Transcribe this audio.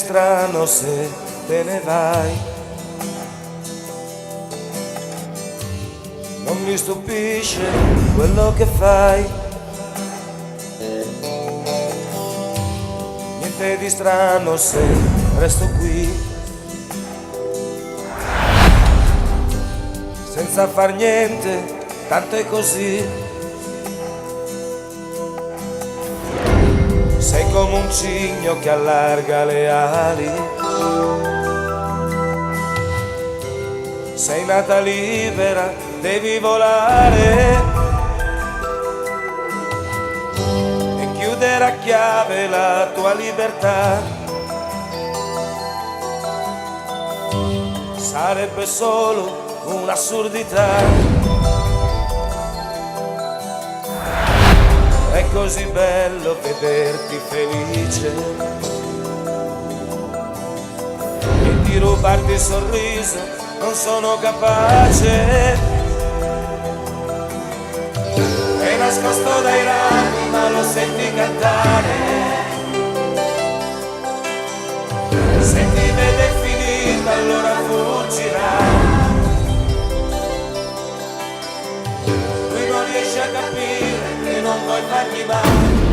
strano se te ne vai. Non mi stupisce quello che fai. Niente di strano se resto qui, senza far niente, tanto è così. Sei come un cigno che allarga le ali. Sei nata libera, devi volare e chiudere a chiave la tua libertà. Sarebbe solo un'assurdità. È così bello vederti felice e di rubarti il sorriso non sono capace. È nascosto dai rami ma lo senti cantare. Se ti vede finita allora fuggirà. Lui non riesce a capire che non vuoi fargli male.